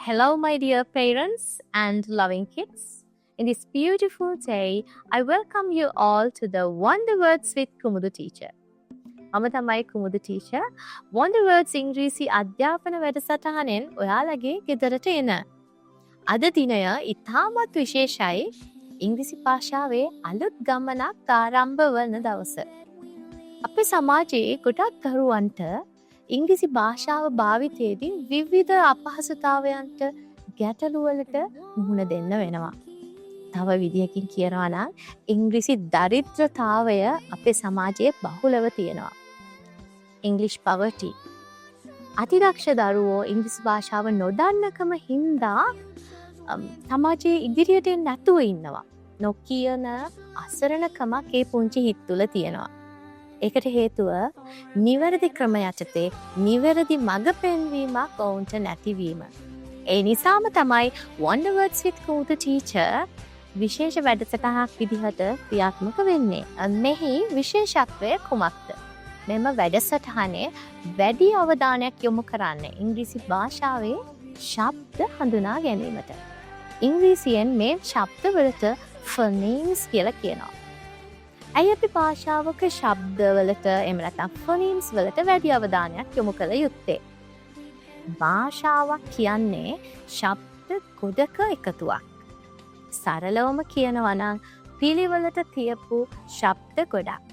Hello, my dear parents and loving kids. In this beautiful day, I welcome you all to the Wonder Words with Kumudu teacher. මම තමයි කුමුදු teacher. Wonder Words ඉංග්‍රීසි අධ්‍යාපන වැඩසටහනෙන් ඔයාලගේ ගෙදරට එන. අද දිනය ඉතාමත් විශේෂයි. ඉංග්‍රීසි භාෂාවේ අලුත් ගමනක් ආරම්භ වන දවස. අපේ සමාජයේ ගොඩක් දරුවන්ට ඉංග්‍රීසි භාෂාව භාවිතයේදී විවිධ අපහසුතාවයන්ට ගැටලුවලට මුහුණ දෙන්න වෙනවා. තව විදියකින් කියනවා නම් ඉංග්‍රීසි දරිද්‍රතාවය අපේ සමාජයේ බහුලව තියෙනවා. English poverty. අතිදක්ෂ දරුවෝ ඉංග්‍රීසි භාෂාව නොදන්නකම හින්දා සමාජයේ ඉදිරියට නැතුව ඉන්නවා. නොකියන අසරණකමක් ඒ පුංචි හිත් තුළ තියෙනවා. ඒකට හේතුව නිවැරදි ක්‍රම යටතේ නිවැරදි මඟ පෙන්වීමක් ඔවුන්ට නැතිවීම. ඒ නිසාම තමයි Wonder Words with Kumudu teacher විශේෂ වැඩසටහනක් විදිහට ක්‍රියාත්මක වෙන්නේ. මෙහි විශේෂත්වය කුමක්ද? මෙම වැඩසටහනේ වැඩි අවධානයක් යොමු කරන්නේ ඉංග්‍රීසි භාෂාවේ ශබ්ද හඳුනා ගැනීමට. ඉංග්‍රීසියෙන් මේ ශබ්දවලට phonemes කියලා කියනවා. ඇයි අපි භාෂාවක ශබ්දවලට එහෙම නැත්නම් phonemes වලට වැඩි අවධානයක් යොමු කළ යුත්තේ? භාෂාවක් කියන්නේ ශබ්ද ගොඩක එකතුවක්. සරලවම කියනවා නම් පිළිවෙලට තියපු ශබ්ද ගොඩක්.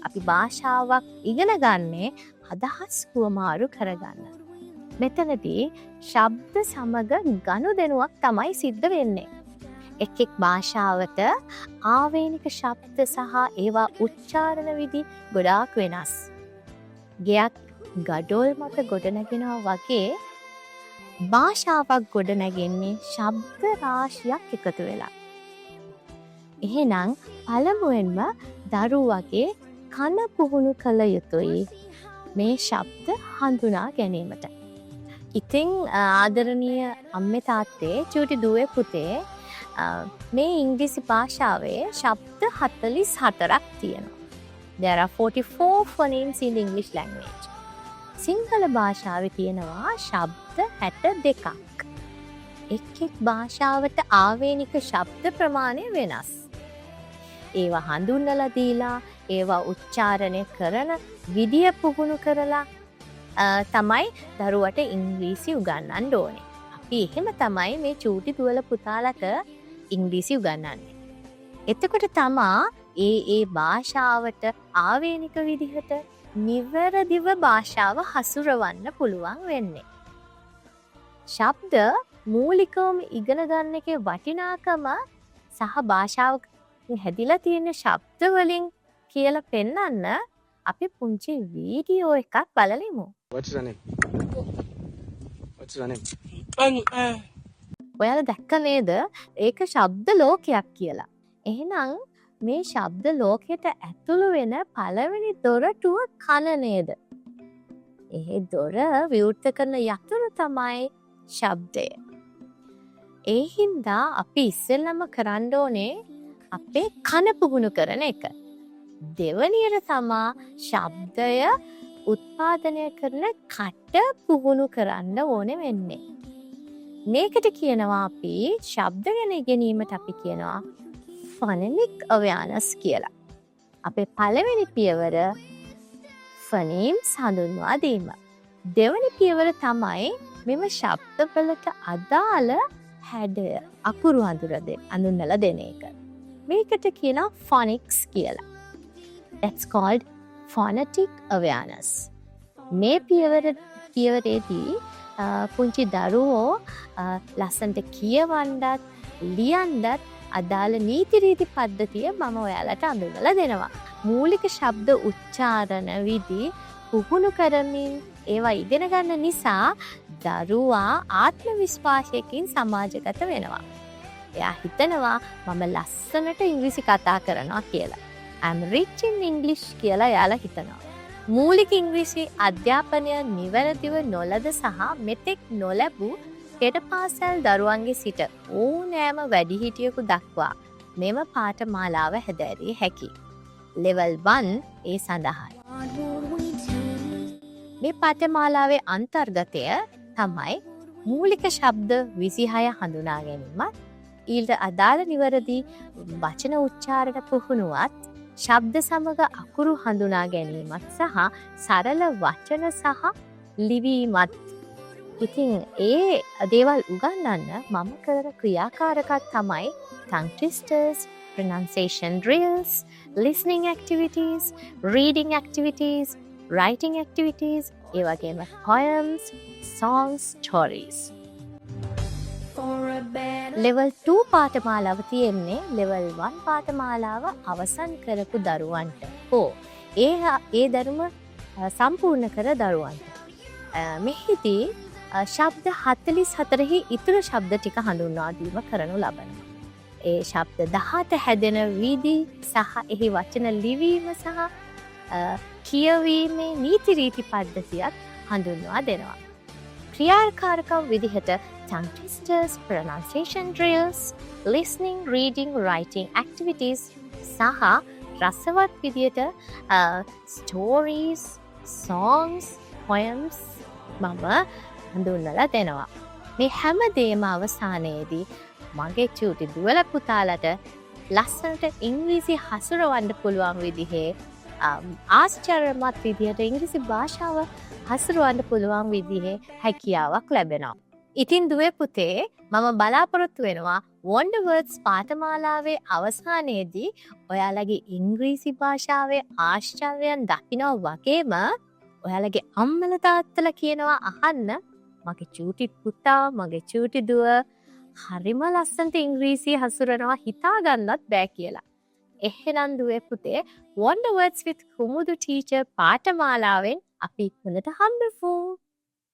අපි භාෂාවක් ඉගෙන ගන්නේ අදහස් කුවමාරු කරගන්න. මෙතනදී ශබ්ද සමග ගනුදෙනුවක් තමයි සිද්ධ වෙන්නේ. එක් භාෂාවට ආවේනික ශබ්ද සහ ඒවා උච්චාරණ විදි ගොඩාක් වෙනස්. ගෙයක් ගඩොල් මත ගොඩනගෙනවා වගේ භාෂාවක් ගොඩනැගෙන්නේ ශබ්ද රාශියක් එකතු වෙලා. එහෙනම් පළමුවෙන්ම දරුවගේ කන පුහුණු කළ යුතුයි මේ ශබ්ද හඳුනා ගැනීමට. ඉතින් ආදරණීය අම්මේ තාත්තේ චූටි දුවේ පුතේ මේ ඉංග්‍රීසි භාෂාවේ ශබ්ද 44ක් තියෙනවා. There are 44 phonemes in the English language. Sinhala භාෂාවේ තියෙනවා ශබ්ද 62ක්. එක් භාෂාවට ආවේනික ශබ්ද ප්‍රමාණය වෙනස්. ඒවා හඳුන්වලා දීලා ඒවා උච්චාරණය කරන විදිය පුහුණු කරලා තමයි දරුවට ඉංග්‍රීසි උගන්වන්න ඕනේ. අපි එහෙම තමයි මේ චූටි දුවල පුතාලට ඉංග්‍රීසි උගන්වන්නේ. එතකොට තමා ඒ භාෂාවට ආවේනික විදිහට නිවැරදිව භාෂාව හසුරවන්න පුළුවන් වෙන්නේ. ශබ්ද මූලිකවම ඉගෙන ගන්න එකේ වටිනාකම සහ භාෂාව හැදිලා තියෙන ශබ්ද වලින් කියලා පෙන්වන්න අපි පුංචි වීඩියෝ එකක් බලමු. What's your name? What's your name? ඔයාලා දැක්ක නේද? ඒක ශබ්ද ලෝකයක් කියලා. එහෙනම් මේ ශබ්ද ලෝකයට ඇතුළු වෙන පළවෙනි දොරටුව කන නේද? ඒ දොර විවෘත කරන යතුරු තමයි ශබ්දය. ඒ හින්දා අපි ඉස්සෙල්ලම කරන්න ඕනේ අපේ කන පුහුණු කරන එක. දෙවනියට තමා ශබ්දය උත්පාදනය කරන කට පුහුණු කරන්න ඕනේ වෙන්නේ. මේකට කියනවා අපි ශබ්ද ගැන ඉගෙනීමට අපි කියනවා phonemic awareness කියලා. අපේ පළවෙනි පියවර phonemes හඳුන්වා දීම. දෙවැනි පියවර තමයි මෙම ශබ්දවලට අදාළ හැඩය අකුරු හඳුන්වලා දෙන එක. මේකට කියනවා phonics කියලා. That's called phonetic awareness. මේ පියවරේදී පුංචි දරුවෝ ලස්සනට කියවන්නත් ලියන්නත් අදාළ නීති රීති පද්ධතිය මම ඔයාලට අඳුනලා දෙනවා. මූලික ශබ්ද උච්චාරණ විදි පුහුණු කරමින් ඒවා ඉගෙන ගන්න නිසා දරුවා ආත්ම විශ්වාසයකින් සමාජගත වෙනවා. එයා හිතනවා මම ලස්සනට ඉංග්‍රීසි කතා කරනවා කියලා. I'm rich in English කියලා එයාලා හිතනවා. මූලික ඉංග්‍රීසි අධ්‍යාපනය නිවැරදිව නොලද සහ මෙතෙක් නොලැබූ පෙරපාසල් දරුවන්ගේ සිට ඕනෑම වැඩිහිටියෙකු දක්වා මෙම පාඨමාලාව හැදෑරිය හැකි. Level 1 ඒ සඳහායි. මේ පාඨමාලාවේ අන්තර්ගතය තමයි මූලික ශබ්ද 26 හඳුනා ගැනීමත් ඊට අදාළ නිවැරදි වචන උච්චාරණ පුහුණුවත් ශබ්ද සමග අකුරු හඳුනා ගැනීමත් සහ සරල වචන සහ ලිවීමත්. ඉතින් ඒ දේවල් උගන්වන්න මම කරන ක්‍රියාකාරකත් තමයි tongue twisters, pronunciation drills, listening activities, reading activities, writing activities, ඒ වගේම poems, songs, stories. level 2 පාඨමාලාව තියෙන්නේ level 1 පාඨමාලාව අවසන් කරපු දරුවන්ට. ඒ ධර්ම සම්පූර්ණ කර දරුවන්ට. මෙහිදී ශබ්ද 44හි ඉතුරු ශබ්ද ටික හඳුන්වා දීම කරනු ලබනවා. ඒ ශබ්ද 18 හැදෙන විදි සහ එහි වචන ලිවීම සහ කියවීමේ නීති රීති පද්ධතියක් හඳුන්වා දෙනවා. ක්‍රියාකාරකම් විදිහට tongue twisters, pronunciation drills, listening, reading, writing activities සහ රසවත් විදිහට stories, songs, poems මම හඳුන්වලා දෙනවා. මේ හැම දේම අවසානයේදී මගේ චූටි දුවල පුතාලට ලස්සනට ඉංග්‍රීසි හසුරවන්න පුළුවන් විදිහේ ආශ්චර්යමත් විදිහට ඉංග්‍රීසි භාෂාව හසුරවන්න පුළුවන් විදිහේ හැකියාවක් ලැබෙනවා. ඉතින් දුවේ පුතේ මම බලාපොරොත්තු වෙනවා Wonder Words පාඨමාලාවේ අවසානයේදී ඔයාලගේ ඉංග්‍රීසි භාෂාවේ ආශ්චර්යයන් දකිනවා වගේම ඔයාලගේ අම්මලා තාත්තලා කියනවා අහන්න මගේ චූටි පුතා මගේ චූටි දුව හරිම ලස්සනට ඉංග්‍රීසි හසුරනවා හිතා ගන්නත් බෑ කියලා. එහෙනම් දුවේ පුතේ Wonder Words with Kumudu teacher පාඨමාලාවෙන් අපි ඉක්මනට හම්බෙමු.